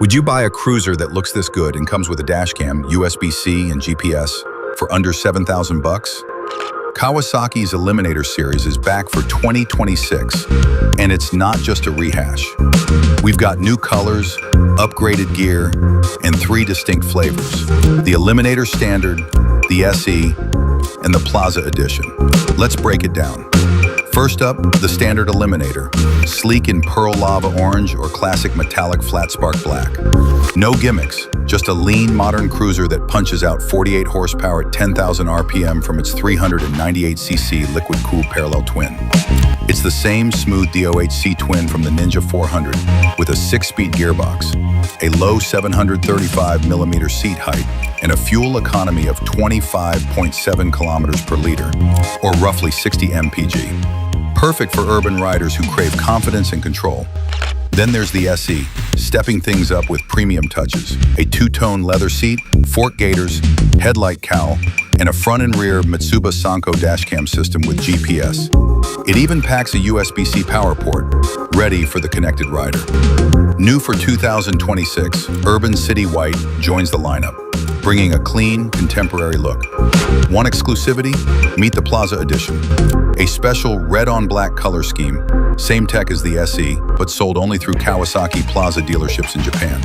Would you buy a cruiser that looks this good and comes with a dashcam, USB-C, and GPS for under 7,000 bucks? Kawasaki's Eliminator series is back for 2026, and it's not just a rehash. We've got new colors, upgraded gear, and 3 distinct flavors: the Eliminator Standard, the SE, and the Plaza Edition. Let's break it down. First up, the Standard Eliminator, sleek in pearl lava orange or classic metallic flat spark black. No gimmicks, just a lean modern cruiser that punches out 48 horsepower at 10,000 RPM from its 398cc liquid-cooled parallel twin. It's the same smooth DOHC twin from the Ninja 400 with a 6-speed gearbox, a low 735mm seat height, and a fuel economy of 25.7 kilometers per liter, or roughly 60 mpg. Perfect for urban riders who crave confidence and control. Then there's the SE, stepping things up with premium touches. A 2-tone leather seat, fork gaiters, headlight cowl, and a front and rear Mitsubishi Sanko dashcam system with GPS. It even packs a USB-C power port, ready for the connected rider. New for 2026, Urban City White joins the lineup, bringing a clean, contemporary look. Want exclusivity? Meet the Plaza Edition, a special red-on-black color scheme, same tech as the SE, but sold only through Kawasaki Plaza dealerships in Japan.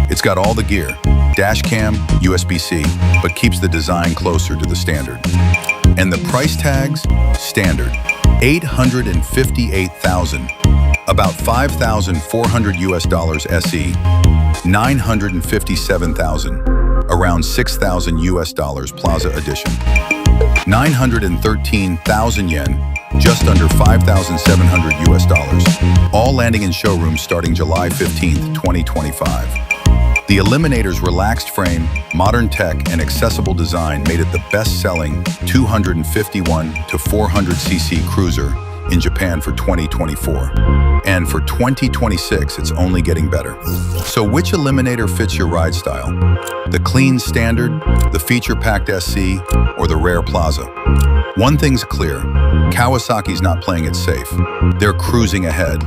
It's got all the gear, dashcam, USB-C, but keeps the design closer to the Standard. And the price tags? Standard, $858,000, about $5,400 SE, $957,000, around $6,000 Plaza Edition, 913,000 yen, just under $5,700, all landing in showrooms starting July 15, 2025. The Eliminator's relaxed frame, modern tech, and accessible design made it the best-selling 251 to 400cc cruiser in Japan for 2024. And for 2026, it's only getting better. So which Eliminator fits your ride style? The clean Standard, the feature-packed SE, or the rare Plaza? One thing's clear, Kawasaki's not playing it safe. They're cruising ahead.